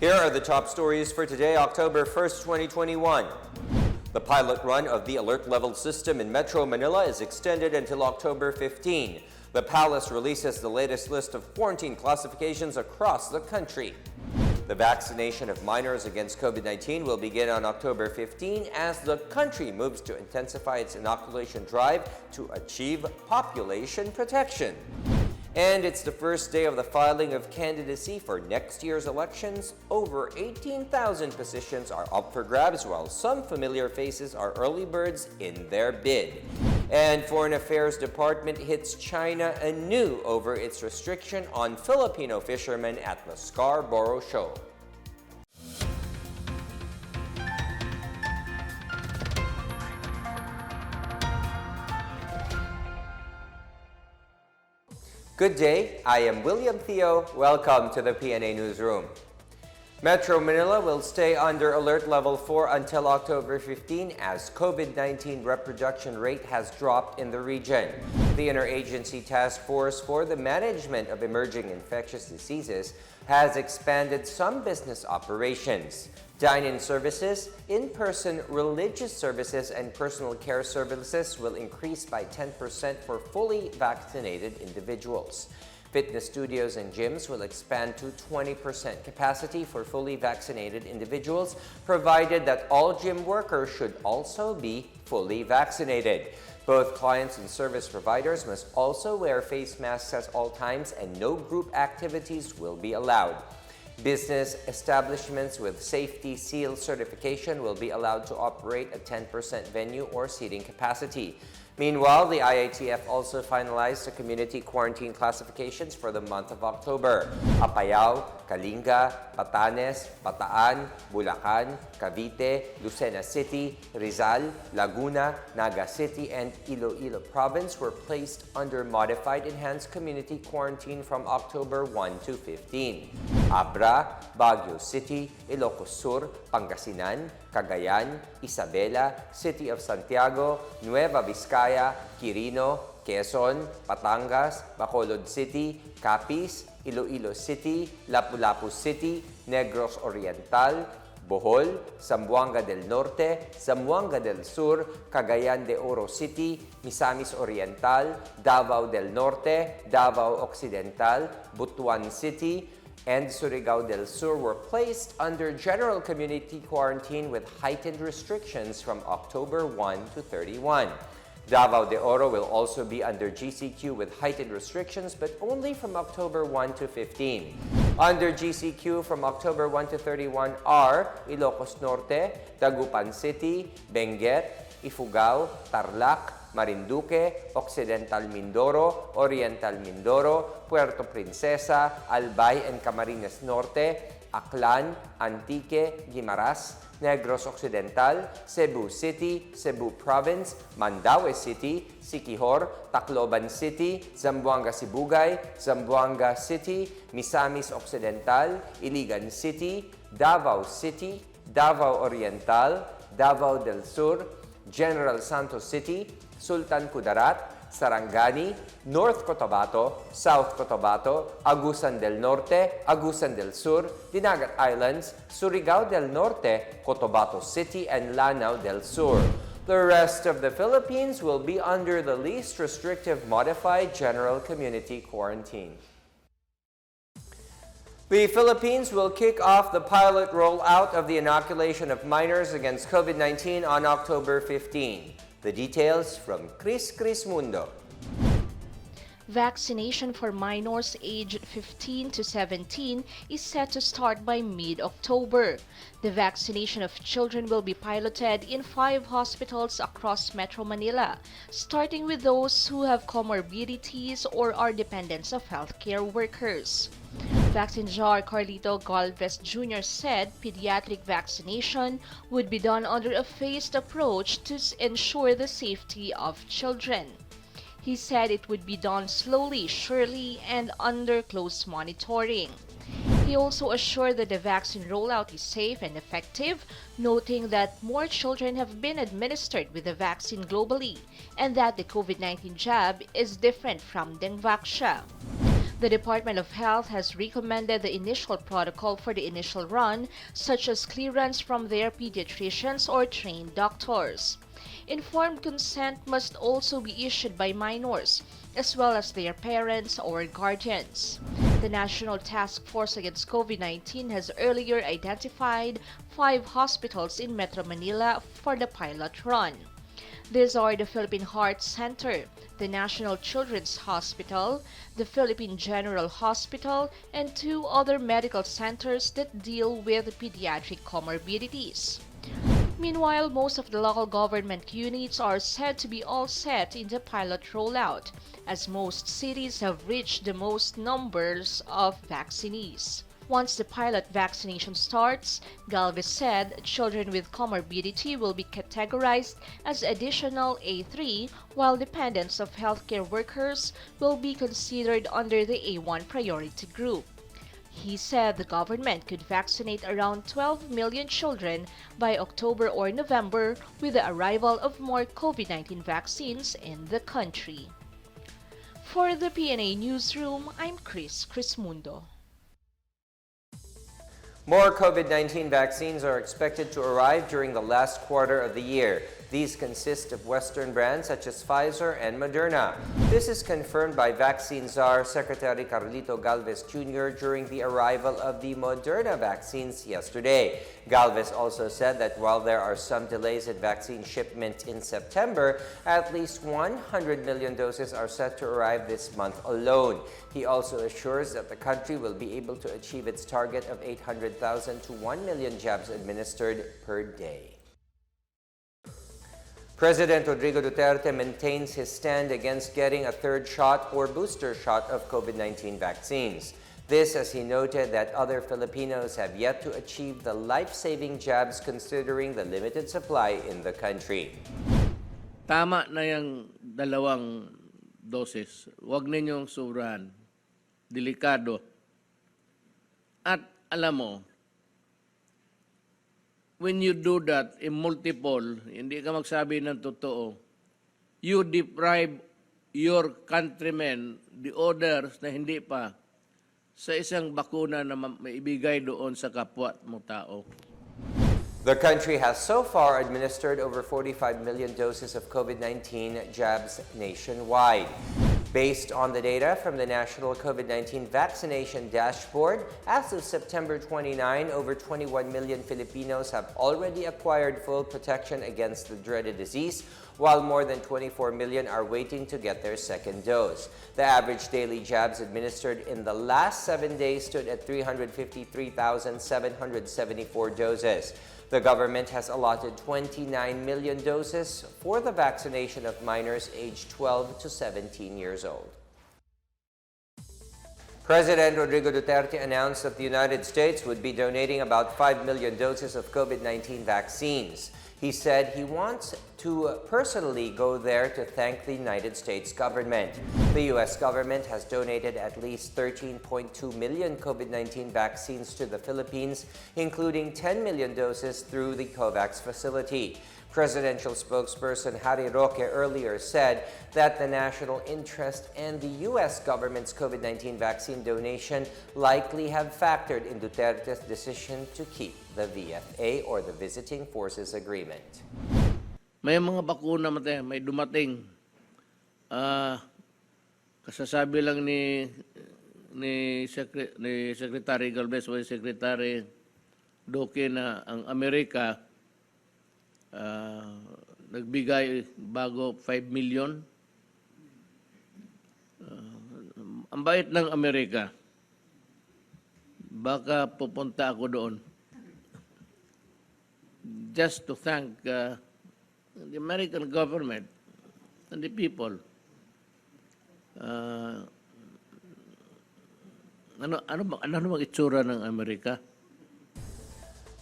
Here are the top stories for today, October 1st, 2021. The pilot run of the alert level system in Metro Manila is extended until October 15. The palace releases the latest list of quarantine classifications across the country. The vaccination of minors against COVID-19 will begin on October 15 as the country moves to intensify its inoculation drive to achieve population protection. And it's the first day of the filing of candidacy for next year's elections. Over 18,000 positions are up for grabs, while some familiar faces are early birds in their bid. And Foreign Affairs Department hits China anew over its restriction on Filipino fishermen at the Scarborough Show. Good day, I am William Theo. Welcome to the PNA Newsroom. Metro Manila will stay under Alert Level 4 until October 15 as COVID-19 reproduction rate has dropped in the region. The Interagency Task Force for the Management of Emerging Infectious Diseases has expanded some business operations. Dine-in services, in-person religious services, and personal care services will increase by 10% for fully vaccinated individuals. Fitness studios and gyms will expand to 20% capacity for fully vaccinated individuals, provided that all gym workers should also be fully vaccinated. Both clients and service providers must also wear face masks at all times, and no group activities will be allowed. Business establishments with Safety Seal certification will be allowed to operate at 10% venue or seating capacity. Meanwhile, the IATF also finalized the community quarantine classifications for the month of October. Apayao, Kalinga, Batanes, Bataan, Bulacan, Cavite, Lucena City, Rizal, Laguna, Naga City, and Iloilo Province were placed under modified enhanced community quarantine from October 1 to 15. Abra, Baguio City, Ilocos Sur, Pangasinan, Cagayan, Isabela, City of Santiago, Nueva Vizcaya, Quirino, Quezon, Batangas, Bacolod City, Capiz, Iloilo City, Lapu-Lapu City, Negros Oriental, Bohol, Zamboanga del Norte, Zamboanga del Sur, Cagayan de Oro City, Misamis Oriental, Davao del Norte, Davao Occidental, Butuan City, and Surigao del Sur were placed under general community quarantine with heightened restrictions from October 1 to 31. Davao de Oro will also be under GCQ with heightened restrictions, but only from October 1 to 15. Under GCQ from October 1 to 31 are Ilocos Norte, Dagupan City, Benguet, Ifugao, Tarlac, Marinduque, Occidental Mindoro, Oriental Mindoro, Puerto Princesa, Albay and Camarines Norte, Aklan, Antique, Guimaras, Negros Occidental, Cebu City, Cebu Province, Mandaue City, Siquijor, Tacloban City, Zamboanga Sibugay, Zamboanga City, Misamis Occidental, Iligan City, Davao City, Davao Oriental, Davao del Sur, General Santos City, Sultan Kudarat, Sarangani, North Cotabato, South Cotabato, Agusan del Norte, Agusan del Sur, Dinagat Islands, Surigao del Norte, Cotabato City, and Lanao del Sur. The rest of the Philippines will be under the least restrictive modified general community quarantine. The Philippines will kick off the pilot rollout of the inoculation of minors against COVID-19 on October 15. The details from Chris Mundo. Vaccination for minors aged 15 to 17 is set to start by mid-October. The vaccination of children will be piloted in 5 hospitals across Metro Manila, starting with those who have comorbidities or are dependents of healthcare workers. Vaccine czar Carlito Galvez Jr. said pediatric vaccination would be done under a phased approach to ensure the safety of children. He said it would be done slowly, surely, and under close monitoring. He also assured that the vaccine rollout is safe and effective, noting that more children have been administered with the vaccine globally and that the COVID-19 jab is different from Dengvaxia. The Department of Health has recommended the initial protocol for the initial run, such as clearance from their pediatricians or trained doctors. Informed consent must also be issued by minors, as well as their parents or guardians. The National Task Force Against COVID-19 has earlier identified 5 hospitals in Metro Manila for the pilot run. These are the Philippine Heart Center, the National Children's Hospital, the Philippine General Hospital, and 2 other medical centers that deal with pediatric comorbidities. Meanwhile, most of the local government units are said to be all set in the pilot rollout, as most cities have reached the most numbers of vaccinees. Once the pilot vaccination starts, Galvez said children with comorbidity will be categorized as additional A3, while dependents of healthcare workers will be considered under the A1 priority group. He said the government could vaccinate around 12 million children by October or November with the arrival of more COVID-19 vaccines in the country. For the PNA Newsroom, I'm Chris Crismundo. More COVID-19 vaccines are expected to arrive during the last quarter of the year. These consist of Western brands such as Pfizer and Moderna. This is confirmed by Vaccine Czar Secretary Carlito Galvez Jr. during the arrival of the Moderna vaccines yesterday. Galvez also said that while there are some delays in vaccine shipment in September, at least 100 million doses are set to arrive this month alone. He also assures that the country will be able to achieve its target of 800,000 to 1 million jabs administered per day. President Rodrigo Duterte maintains his stand against getting a third shot or booster shot of COVID-19 vaccines. This as he noted that other Filipinos have yet to achieve the life-saving jabs considering the limited supply in the country. Tama na yung dalawang doses. Huwag ninyong sobrahan. Delikado. At alam mo, when you do that in multiple, hindi ka magsabi ng totoo, you deprive your countrymen, the others na hindi pa, sa isang bakuna na maibigay doon sa kapwa mo tao. The country has so far administered over 45 million doses of COVID-19 jabs nationwide. Based on the data from the National COVID-19 Vaccination Dashboard, as of September 29, over 21 million Filipinos have already acquired full protection against the dreaded disease, while more than 24 million are waiting to get their second dose. The average daily jabs administered in the last 7 days stood at 353,774 doses. The government has allotted 29 million doses for the vaccination of minors aged 12 to 17 years old. President Rodrigo Duterte announced that the United States would be donating about 5 million doses of COVID-19 vaccines. He said he wants to personally go there to thank the United States government. The U.S. government has donated at least 13.2 million COVID-19 vaccines to the Philippines, including 10 million doses through the COVAX facility. Presidential spokesperson Harry Roque earlier said that the national interest and the U.S. government's COVID-19 vaccine donation likely have factored in Duterte's decision to keep the VFA or the Visiting Forces Agreement. May mga bakuna may dumating. Kasasabi lang ni Secretary Galvez o Secretary Roque na ang Amerika nagbigay bago 5 million. Ang bait ng Amerika. Baka pupunta ako doon. Just to thank the American government and the people. Ano bang itsura ng Amerika?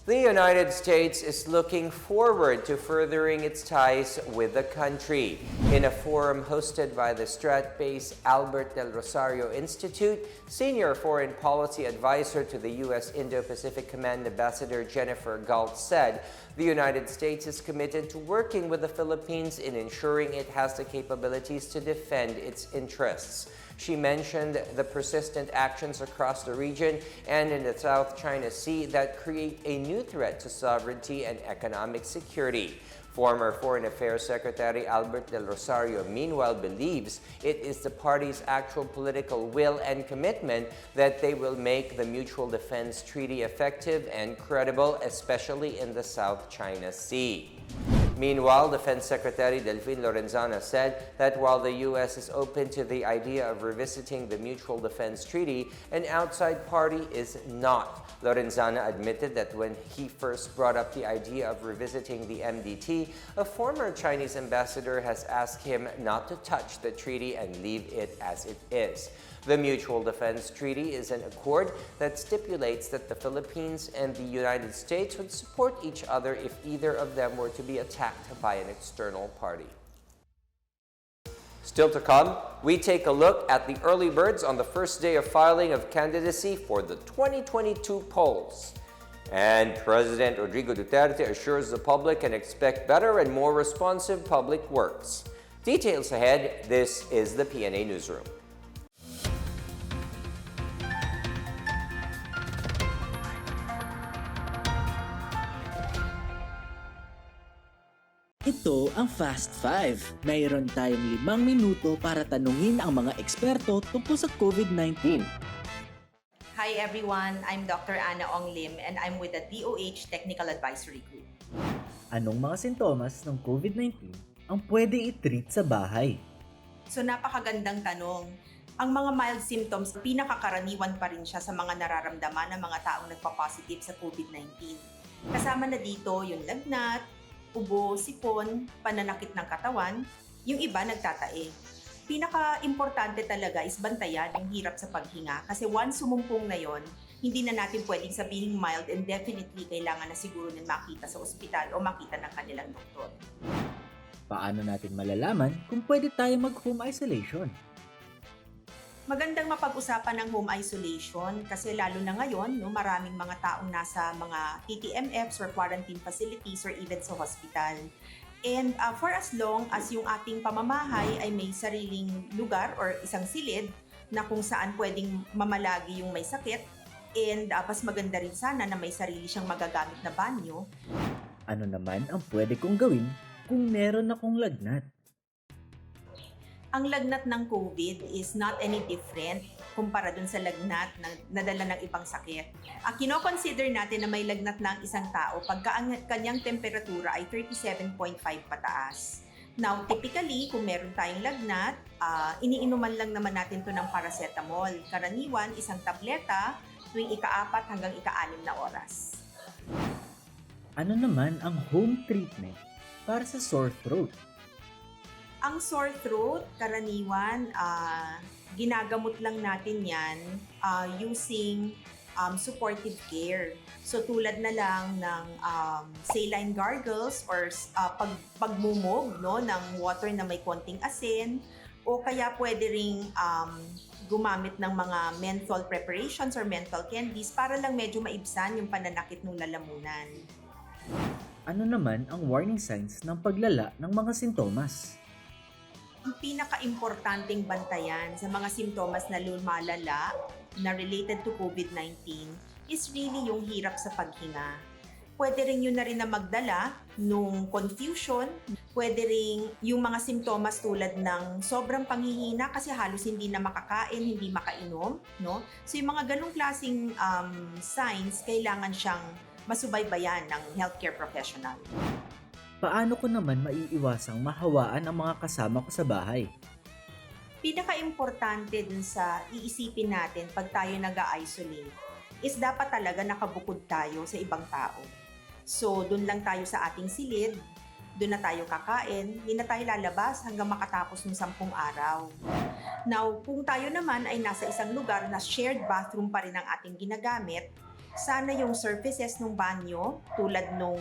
The United States is looking forward to furthering its ties with the country. In a forum hosted by the Strat-based Albert Del Rosario Institute, Senior Foreign Policy Advisor to the U.S. Indo-Pacific Command Ambassador Jennifer Galt said the United States is committed to working with the Philippines in ensuring it has the capabilities to defend its interests. She mentioned the persistent actions across the region and in the South China Sea that create a new threat to sovereignty and economic security. Former Foreign Affairs Secretary Albert Del Rosario, meanwhile, believes it is the party's actual political will and commitment that they will make the Mutual Defense Treaty effective and credible, especially in the South China Sea. Meanwhile, Defense Secretary Delfin Lorenzana said that while the U.S. is open to the idea of revisiting the Mutual Defense Treaty, an outside party is not. Lorenzana admitted that when he first brought up the idea of revisiting the MDT, a former Chinese ambassador has asked him not to touch the treaty and leave it as it is. The Mutual Defense Treaty is an accord that stipulates that the Philippines and the United States would support each other if either of them were to be attacked by an external party. Still to come, we take a look at the early birds on the first day of filing of candidacy for the 2022 polls. And President Rodrigo Duterte assures the public can expect better and more responsive public works. Details ahead, this is the PNA Newsroom. Ito ang Fast 5. Mayroon tayong 5 minuto para tanungin ang mga eksperto tungkol sa COVID-19. Hi everyone, I'm Dr. Ana Ong Lim and I'm with the DOH Technical Advisory Group. Anong mga sintomas ng COVID-19 ang pwede i-treat sa bahay? So napakagandang tanong. Ang mga mild symptoms, pinakakaraniwan pa rin siya sa mga nararamdaman ng mga taong nagpa-positive sa COVID-19. Kasama na dito yung lagnat, ubo, sipon, pananakit ng katawan, yung iba nagtatae. Pinaka-importante talaga is bantayan yung hirap sa paghinga kasi once sumumpong na yon, hindi na natin pwedeng sabihin mild and definitely kailangan na siguro na makita sa ospital o makita ng kanilang doktor. Paano natin malalaman kung pwede tayo mag-home isolation? Magandang mapag-usapan ng home isolation kasi lalo na ngayon, maraming mga taong nasa mga TTMFs or quarantine facilities or even sa hospital. And for as long as yung ating pamamahay ay may sariling lugar or isang silid na kung saan pwedeng mamalagi yung may sakit, and mas maganda rin sana na may sarili siyang magagamit na banyo. Ano naman ang pwede kong gawin kung meron akong lagnat? Ang lagnat ng COVID is not any different kumpara dun sa lagnat na nadala ng ibang sakit. Kino-consider natin na may lagnat ng isang tao pagka ang kanyang temperatura ay 37.5 pataas. Now, typically, kung meron tayong lagnat, iniinuman lang naman natin to ng paracetamol. Karaniwan, isang tableta tuwing ika-4 hanggang ika-6 na oras. Ano naman ang home treatment para sa sore throat? Ang sore throat, karaniwan, ginagamot lang natin yan using supportive care. So tulad na lang ng saline gargles or pagmumog ng water na may konting asin, o kaya pwede ring gumamit ng mga menthol preparations or menthol candies para lang medyo maibsan yung pananakit ng lalamunan. Ano naman ang warning signs ng paglala ng mga sintomas? Ang pinaka-importanting bantayan sa mga simptomas na lumalala na related to COVID-19 is really yung hirap sa paghinga. Pwede rin yun na rin na magdala nung confusion, pwede rin yung mga simptomas tulad ng sobrang panghihina kasi halos hindi na makakain, hindi makainom, no? So yung mga ganung klaseng signs, kailangan siyang masubaybayan ng healthcare professional. Paano ko naman maiiwasang mahawaan ang mga kasama ko sa bahay? Pinaka-importante dun sa iisipin natin pag tayo nag-isolate is dapat talaga nakabukod tayo sa ibang tao. So, dun lang tayo sa ating silid, dun na tayo kakain, hindi na tayo lalabas hanggang makatapos ng 10 araw. Now, kung tayo naman ay nasa isang lugar na shared bathroom pa rin ang ating ginagamit, sana yung surfaces ng banyo tulad nung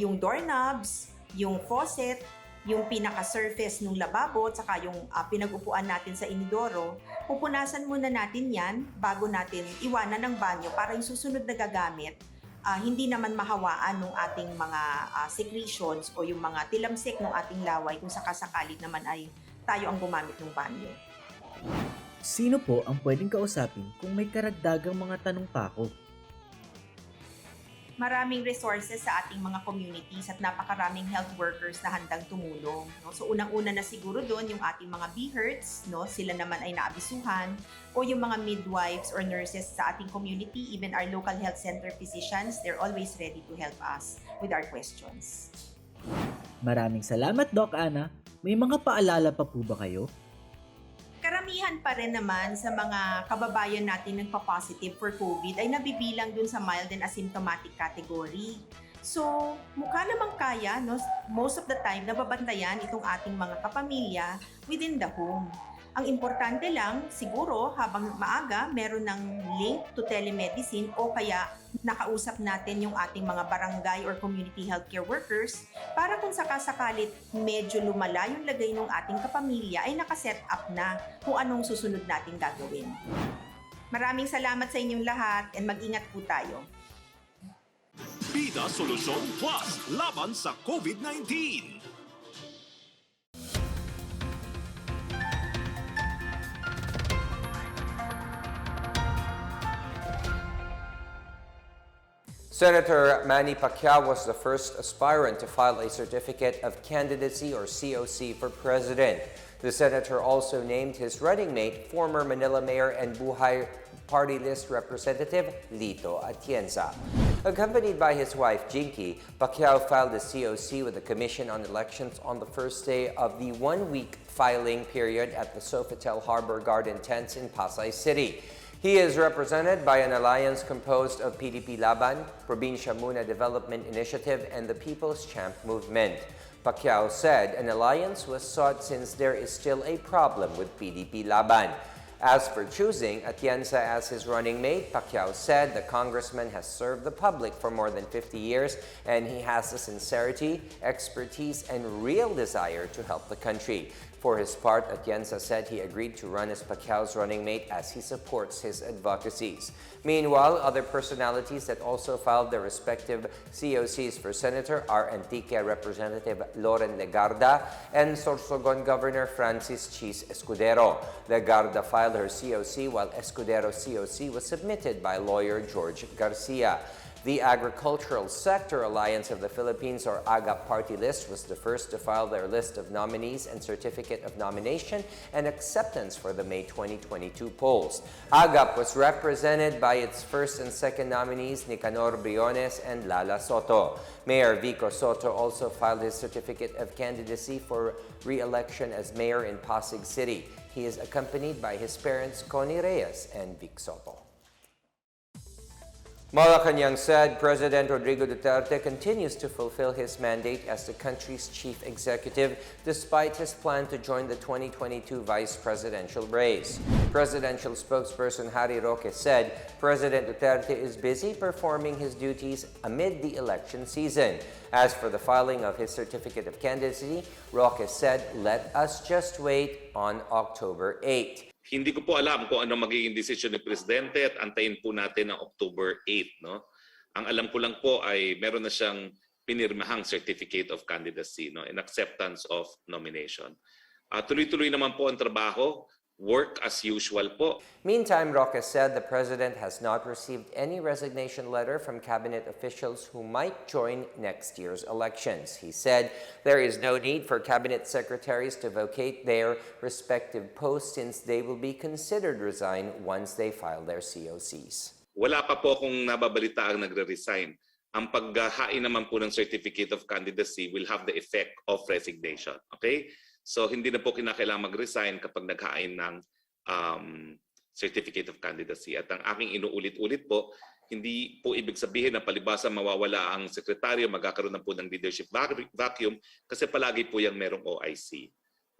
yung doorknobs, yung faucet, yung pinaka-surface ng lababo, at saka yung pinag-upuan natin sa inidoro, pupunasan muna natin yan bago natin iwanan ng banyo para yung susunod na gagamit, hindi naman mahawaan ng ating mga secretions o yung mga tilamsik ng ating laway kung sakasakali naman ay tayo ang gumamit ng banyo. Sino po ang pwedeng kausapin kung may karagdagang mga tanong pa ako? Maraming resources sa ating mga communities at napakaraming health workers na handang tumulong. No? So unang-una na siguro doon yung ating mga BHERTs, no? Sila naman ay naabisuhan, o yung mga midwives or nurses sa ating community, even our local health center physicians, they're always ready to help us with our questions. Maraming salamat, Doc Ana. May mga paalala pa po ba kayo? Karamihan pa rin naman sa mga kababayan natin nagpa-positive for COVID ay nabibilang dun sa mild and asymptomatic category. So, mukha namang kaya, no? Most of the time, nababantayan itong ating mga kapamilya within the home. Ang importante lang, siguro, habang maaga, meron ng link to telemedicine o kaya nakausap natin yung ating mga barangay or community healthcare workers para kung sakasakalit medyo lumala yung lagay ng ating kapamilya ay nakaset up na kung anong susunod nating gagawin. Maraming salamat sa inyong lahat and mag-ingat po tayo. Bida Solusyon Plus laban sa COVID-19. Senator Manny Pacquiao was the first aspirant to file a Certificate of Candidacy or COC for president. The senator also named his running mate, former Manila Mayor and Buhay Party List Representative Lito Atienza. Accompanied by his wife Jinky, Pacquiao filed the COC with the Commission on Elections on the first day of the one-week filing period at the Sofitel Harbor Garden Tents in Pasay City. He is represented by an alliance composed of PDP Laban, Probinsya Muna Development Initiative, and the People's Champ Movement. Pacquiao said an alliance was sought since there is still a problem with PDP Laban. As for choosing Atienza as his running mate, Pacquiao said the congressman has served the public for more than 50 years and he has the sincerity, expertise, and real desire to help the country. For his part, Atienza said he agreed to run as Pacquiao's running mate as he supports his advocacies. Meanwhile, other personalities that also filed their respective COCs for senator are Antique Representative Loren Legarda and Sorsogon Governor Francis Chis Escudero. Legarda filed her COC while Escudero's COC was submitted by lawyer George Garcia. The Agricultural Sector Alliance of the Philippines, or AGAP Party List, was the first to file their list of nominees and certificate of nomination and acceptance for the May 2022 polls. AGAP was represented by its first and second nominees, Nicanor Briones and Lala Soto. Mayor Vico Soto also filed his certificate of candidacy for re-election as mayor in Pasig City. He is accompanied by his parents, Connie Reyes and Vic Soto. Malacanang said President Rodrigo Duterte continues to fulfill his mandate as the country's chief executive despite his plan to join the 2022 vice presidential race. Presidential spokesperson Harry Roque said President Duterte is busy performing his duties amid the election season. As for the filing of his certificate of candidacy, Roque said, "Let us just wait on October 8." Hindi ko po alam kung ano magiging desisyon ng Presidente at antayin po natin ang October 8. No? Ang alam ko lang po ay meron na siyang pinirmahang Certificate of Candidacy, no? In acceptance of nomination. Tuloy-tuloy naman po ang trabaho. Work as usual po. Meantime, Roque said the president has not received any resignation letter from cabinet officials who might join next year's elections. He said there is no need for cabinet secretaries to vacate their respective posts since they will be considered resign once they file their COCs. Wala pa po akong nababalita ang nagre-resign. Ang paghahain naman po ng Certificate of Candidacy will have the effect of resignation. Okay? So, hindi na po kinakailangan mag-resign kapag naghain ng Certificate of Candidacy. At ang aking inuulit-ulit po, hindi po ibig sabihin na palibasa mawawala ang sekretaryo, magkakaroon na po ng leadership vacuum kasi palagi po yung merong OIC.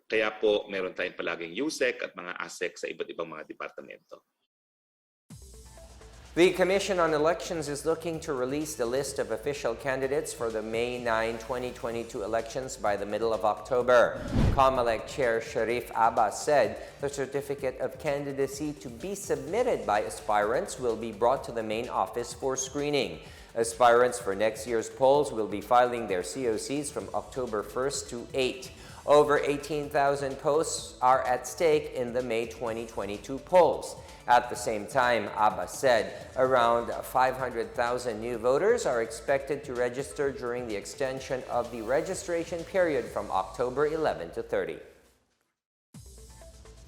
Kaya po meron tayong palaging USEC at mga ASEC sa iba't ibang mga departamento. The Commission on Elections is looking to release the list of official candidates for the May 9, 2022 elections by the middle of October. Comelec Chair Sharif Abbas said the certificate of candidacy to be submitted by aspirants will be brought to the main office for screening. Aspirants for next year's polls will be filing their COCs from October 1st to 8. Over 18,000 posts are at stake in the May 2022 polls. At the same time, Abbas said around 500,000 new voters are expected to register during the extension of the registration period from October 11 to 30.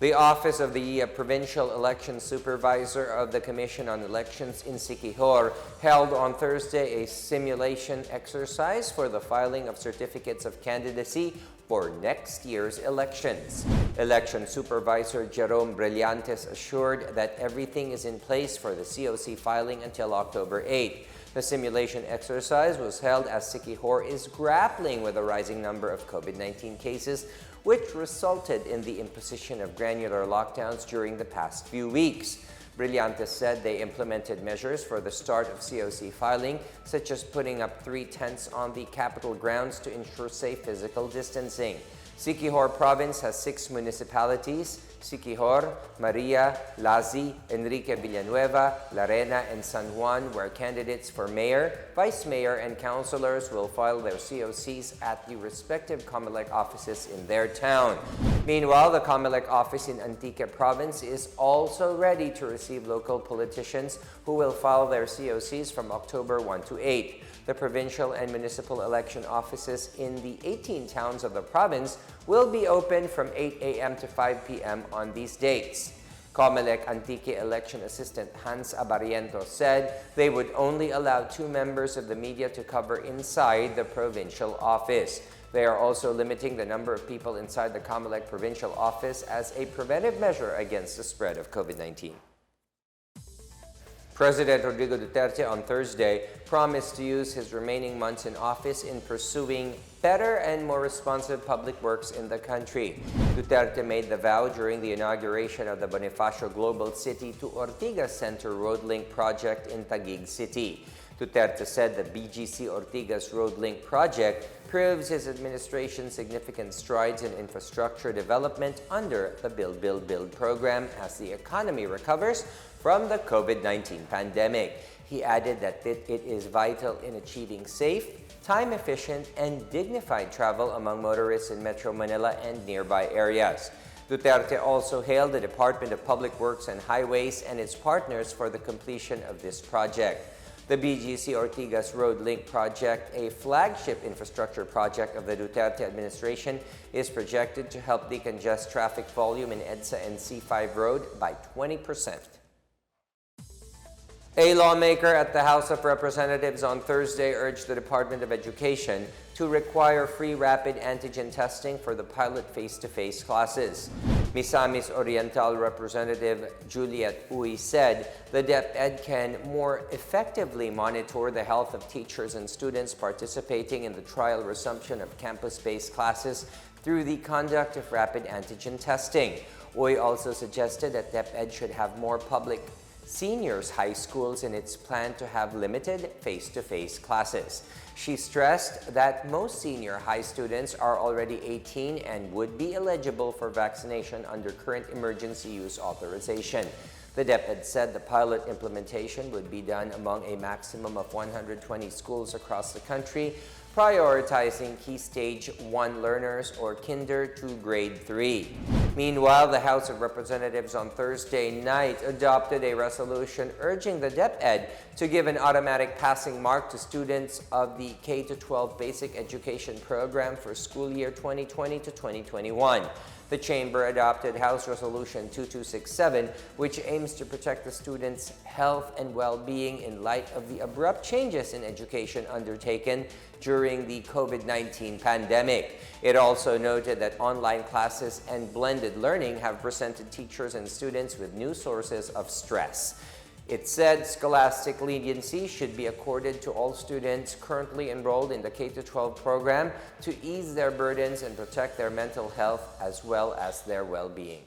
The Office of the Provincial Election Supervisor of the Commission on Elections in Siquijor held on Thursday a simulation exercise for the filing of certificates of candidacy for next year's elections. Election Supervisor Jerome Brillantes assured that everything is in place for the COC filing until October 8. The simulation exercise was held as Siquijor is grappling with a rising number of COVID-19 cases, which resulted in the imposition of granular lockdowns during the past few weeks. Brillantes said they implemented measures for the start of COC filing, such as putting up 3 tents on the Capitol grounds to ensure safe physical distancing. Siquijor Province has 6 municipalities: Siquijor, Maria, Lazi, Enrique Villanueva, Larena, and San Juan, where candidates for mayor, vice mayor, and councilors will file their COCs at the respective Comelec offices in their town. Meanwhile, the Comelec office in Antique Province is also ready to receive local politicians who will file their COCs from October 1 to 8. The provincial and municipal election offices in the 18 towns of the province will be open from 8 a.m. to 5 p.m. on these dates. Comelec Antique election assistant Hans Abariento said they would only allow 2 members of the media to cover inside the provincial office. They are also limiting the number of people inside the Comelec provincial office as a preventive measure against the spread of COVID-19. President Rodrigo Duterte on Thursday promised to use his remaining months in office in pursuing better and more responsive public works in the country. Duterte made the vow during the inauguration of the Bonifacio Global City to Ortigas Center Road Link project in Taguig City. Duterte said the BGC Ortigas Road Link project proves his administration's significant strides in infrastructure development under the Build, Build, Build program as the economy recovers from the COVID-19 pandemic. He added that it is vital in achieving safe, time-efficient, and dignified travel among motorists in Metro Manila and nearby areas. Duterte also hailed the Department of Public Works and Highways and its partners for the completion of this project. The BGC Ortigas Road Link project, a flagship infrastructure project of the Duterte administration, is projected to help decongest traffic volume in EDSA and C5 Road by 20%. A lawmaker at the House of Representatives on Thursday urged the Department of Education to require free rapid antigen testing for the pilot face-to-face classes. Misamis Oriental Representative Juliet Uy said the DepEd can more effectively monitor the health of teachers and students participating in the trial resumption of campus-based classes through the conduct of rapid antigen testing. Uy also suggested that DepEd should have more public seniors high schools in its plan to have limited face-to-face classes. She stressed that most senior high students are already 18 and would be eligible for vaccination under current emergency use authorization. The DepEd said the pilot implementation would be done among a maximum of 120 schools across the country, prioritizing Key Stage 1 learners or Kinder to Grade 3. Meanwhile, the House of Representatives on Thursday night adopted a resolution urging the DepEd to give an automatic passing mark to students of the K-12 basic education program for school year 2020 to 2021. The Chamber adopted House Resolution 2267, which aims to protect the students' health and well-being in light of the abrupt changes in education undertaken during the COVID-19 pandemic. It also noted that online classes and blended learning have presented teachers and students with new sources of stress. It said scholastic leniency should be accorded to all students currently enrolled in the K-12 program to ease their burdens and protect their mental health as well as their well-being.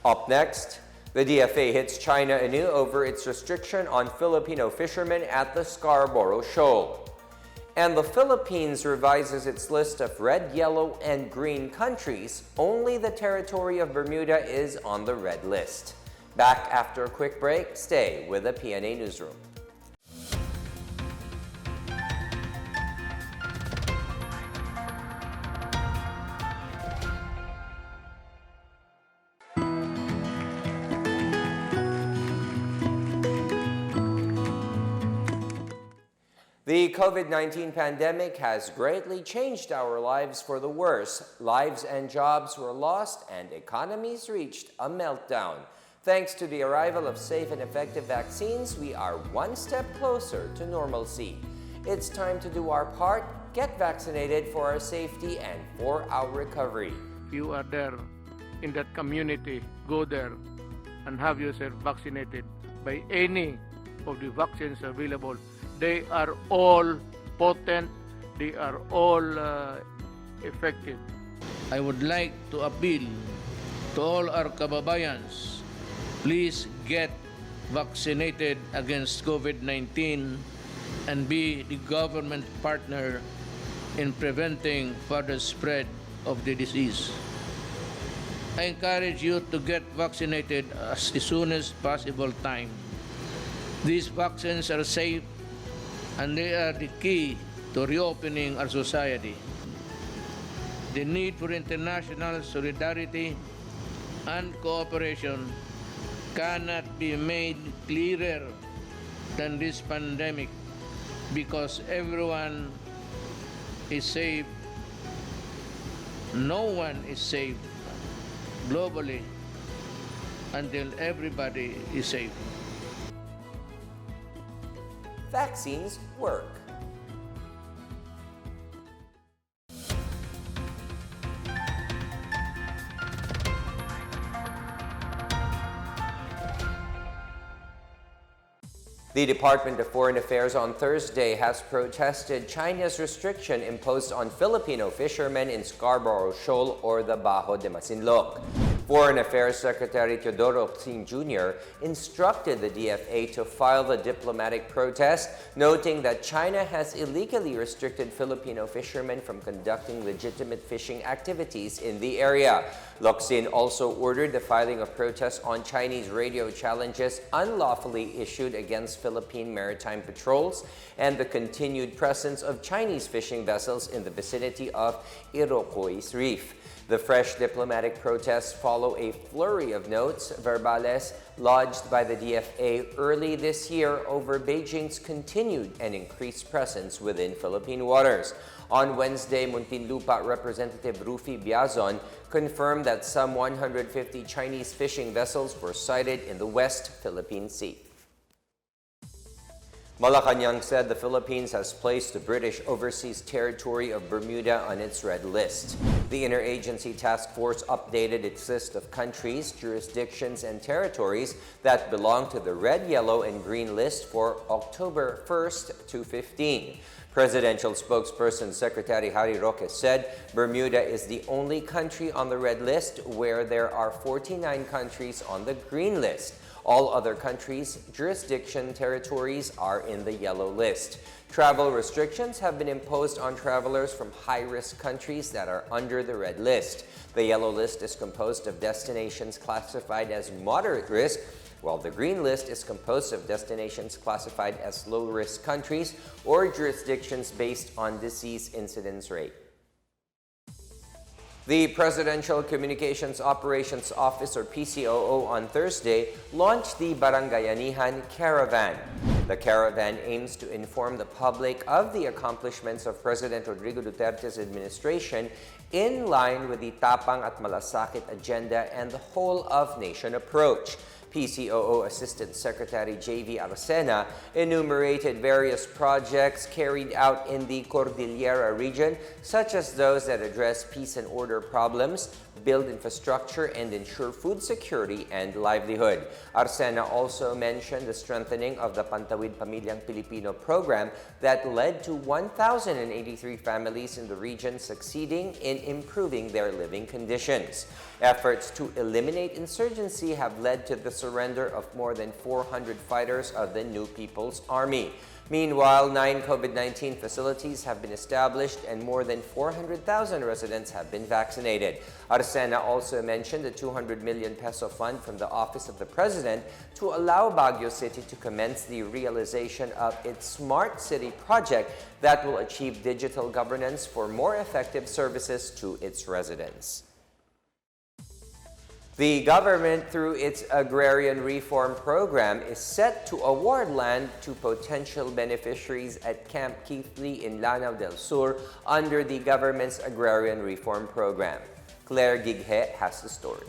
Up next, the DFA hits China anew over its restriction on Filipino fishermen at the Scarborough Shoal. And the Philippines revises its list of red, yellow, and green countries. Only the territory of Bermuda is on the red list. Back after a quick break, stay with the PNA Newsroom. The COVID-19 pandemic has greatly changed our lives for the worse. Lives and jobs were lost and economies reached a meltdown. Thanks to the arrival of safe and effective vaccines, we are one step closer to normalcy. It's time to do our part, get vaccinated for our safety and for our recovery. If you are there in that community, go there and have yourself vaccinated by any of the vaccines available. They are all potent, they are all effective. I would like to appeal to all our kababayans, please get vaccinated against COVID-19 and be the government partner in preventing further spread of the disease. I encourage you to get vaccinated as soon as possible time. These vaccines are safe and they are the key to reopening our society. The need for international solidarity and cooperation cannot be made clearer than this pandemic, because everyone is safe. No one is safe globally until everybody is safe. Vaccines work. The Department of Foreign Affairs on Thursday has protested China's restriction imposed on Filipino fishermen in Scarborough Shoal or the Bajo de Masinloc. Foreign Affairs Secretary Teodoro Ocsin Jr. instructed the DFA to file the diplomatic protest, noting that China has illegally restricted Filipino fishermen from conducting legitimate fishing activities in the area. Locsin also ordered the filing of protests on Chinese radio challenges unlawfully issued against Philippine maritime patrols and the continued presence of Chinese fishing vessels in the vicinity of Iroquois Reef. The fresh diplomatic protests follow a flurry of notes, verbales, lodged by the DFA early this year over Beijing's continued and increased presence within Philippine waters. On Wednesday, Muntinlupa Representative Rufi Biazon confirmed that some 150 Chinese fishing vessels were sighted in the West Philippine Sea. Malacanang said the Philippines has placed the British Overseas Territory of Bermuda on its red list. The Interagency Task Force updated its list of countries, jurisdictions, and territories that belong to the red, yellow, and green list for October 1st to 15. Presidential spokesperson Secretary Harry Roque said Bermuda is the only country on the red list, where there are 49 countries on the green list. All other countries, jurisdiction, territories are in the yellow list. Travel restrictions have been imposed on travelers from high-risk countries that are under the red list. The yellow list is composed of destinations classified as moderate risk, while the green list is composed of destinations classified as low-risk countries or jurisdictions based on disease incidence rate. The Presidential Communications Operations Office, or PCOO, on Thursday launched the Barangayanihan Caravan. The caravan aims to inform the public of the accomplishments of President Rodrigo Duterte's administration in line with the Tapang at Malasakit agenda and the whole-of-nation approach. PCOO Assistant Secretary J.V. Arcena enumerated various projects carried out in the Cordillera region, such as those that address peace and order problems, build infrastructure, and ensure food security and livelihood. Arcena also mentioned the strengthening of the Pantawid Pamilyang Pilipino program that led to 1,083 families in the region succeeding in improving their living conditions. Efforts to eliminate insurgency have led to the surrender of more than 400 fighters of the New People's Army. Meanwhile, 9 COVID-19 facilities have been established and more than 400,000 residents have been vaccinated. Arsena also mentioned the 200 million peso fund from the Office of the President to allow Baguio City to commence the realization of its Smart City project that will achieve digital governance for more effective services to its residents. The government, through its Agrarian Reform Program, is set to award land to potential beneficiaries at Camp Keithley in Lanao del Sur under the government's Agrarian Reform Program. Claire Gighe has the story.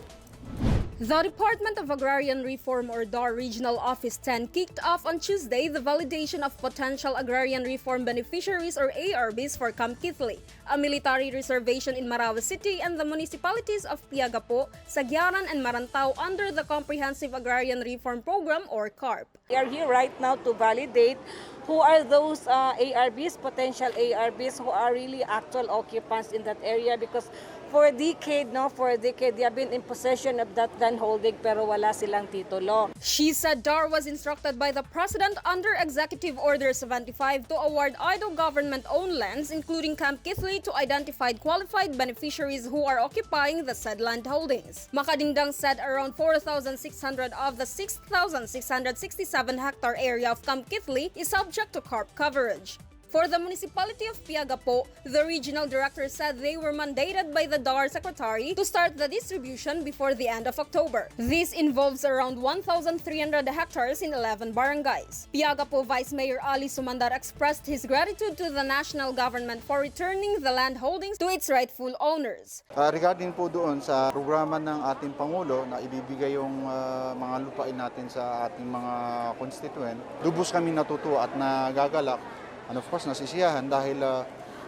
The Department of Agrarian Reform or DAR Regional Office 10 kicked off on Tuesday the validation of potential agrarian reform beneficiaries or ARBs for Camp Keithley, a military reservation in Marawi City, and the municipalities of Piagapo, Sagyaran, and Marantao under the Comprehensive Agrarian Reform Program or CARP. We are here right now to validate who are those ARBs, potential ARBs who are really actual occupants in that area, because for a decade, they have been in possession of that land holding pero wala silang titulo. She said DAR was instructed by the President under Executive Order 75 to award idle government-owned lands, including Camp Keithley, to identified qualified beneficiaries who are occupying the said land holdings. Makadingdang said around 4,600 of the 6,667 hectare area of Camp Keithley is subject to CARP coverage. For the municipality of Piagapo, the regional director said they were mandated by the DAR secretary to start the distribution before the end of October. This involves around 1,300 hectares in 11 barangays. Piagapo Vice Mayor Ali Sumandar expressed his gratitude to the national government for returning the land holdings to its rightful owners. Regarding po doon sa programa ng ating Pangulo na ibibigay yung mga lupain natin sa ating mga constituent, lubos kami natutuwa at nagagalak. And of course, nasisiyahan dahil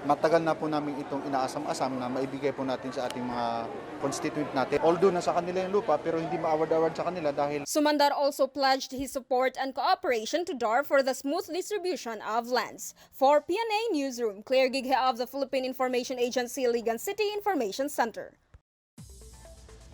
matagal na po namin itong inaasam-asam na maibigay po natin sa ating mga constituent natin. Although nasa kanila yung lupa, pero hindi ma-award-award sa kanila dahil... Sumandar also pledged his support and cooperation to DAR for the smooth distribution of lands. For PNA Newsroom, Claire Gighe of the Philippine Information Agency Ligan City Information Center.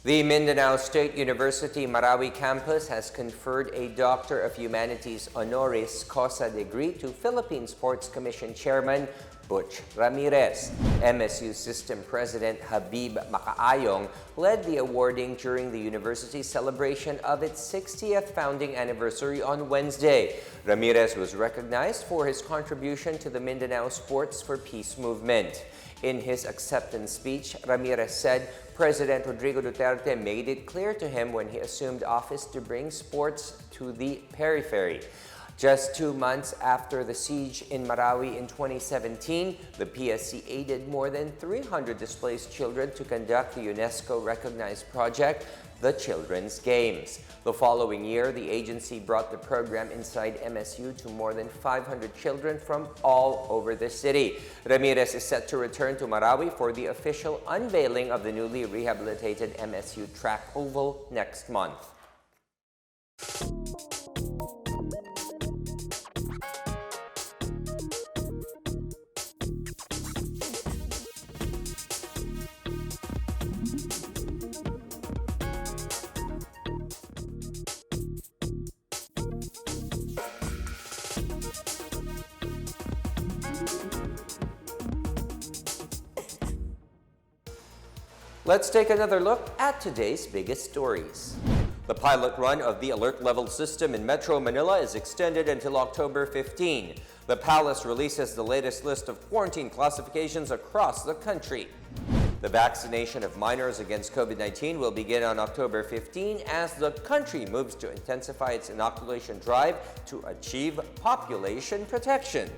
The Mindanao State University Marawi campus has conferred a Doctor of Humanities honoris causa degree to Philippine Sports Commission Chairman Butch Ramirez. MSU System President Habib Makaayong led the awarding during the university's celebration of its 60th founding anniversary on Wednesday. Ramirez was recognized for his contribution to the Mindanao Sports for Peace movement. In his acceptance speech, Ramirez said President Rodrigo Duterte made it clear to him when he assumed office to bring sports to the periphery. Just 2 months after the siege in Marawi in 2017, the PSC aided more than 300 displaced children to conduct the UNESCO-recognized project, the Children's Games. The following year, the agency brought the program inside MSU to more than 500 children from all over the city. Ramirez is set to return to Marawi for the official unveiling of the newly rehabilitated MSU track oval next month. Let's take another look at today's biggest stories. The pilot run of the alert level system in Metro Manila is extended until October 15. The palace releases the latest list of quarantine classifications across the country. The vaccination of minors against COVID-19 will begin on October 15 as the country moves to intensify its inoculation drive to achieve population protection.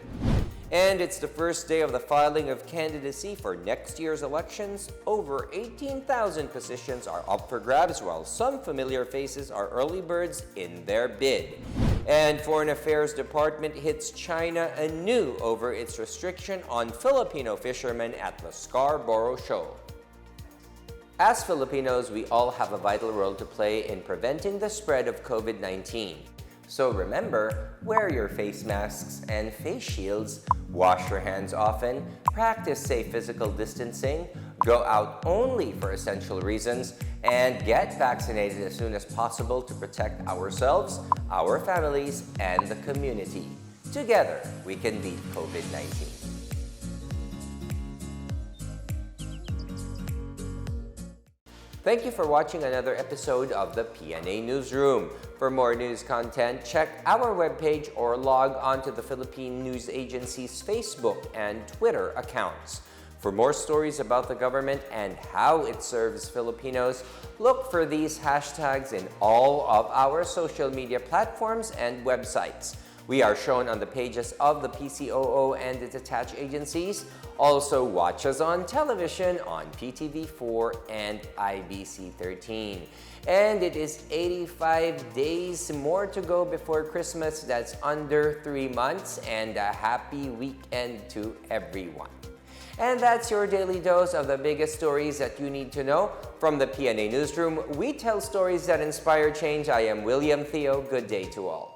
And it's the first day of the filing of candidacy for next year's elections. Over 18,000 positions are up for grabs, while some familiar faces are early birds in their bid. And Foreign Affairs Department hits China anew over its restriction on Filipino fishermen at the Scarborough Show. As Filipinos, we all have a vital role to play in preventing the spread of COVID-19. So remember, wear your face masks and face shields, wash your hands often, practice safe physical distancing, Go out only for essential reasons and get vaccinated as soon as possible to protect ourselves, our families, and the community. Together, we can beat COVID-19. Thank you for watching another episode of the PNA Newsroom. For more news content, check our webpage or log on to the Philippine News Agency's Facebook and Twitter accounts. For more stories about the government and how it serves Filipinos, look for these hashtags in all of our social media platforms and websites. We are shown on the pages of the PCOO and its attached agencies. Also, watch us on television on PTV4 and IBC 13. And it is 85 days more to go before Christmas. That's under 3 months, and a happy weekend to everyone. And that's your daily dose of the biggest stories that you need to know. From the PNA Newsroom, we tell stories that inspire change. I am William Theo. Good day to all.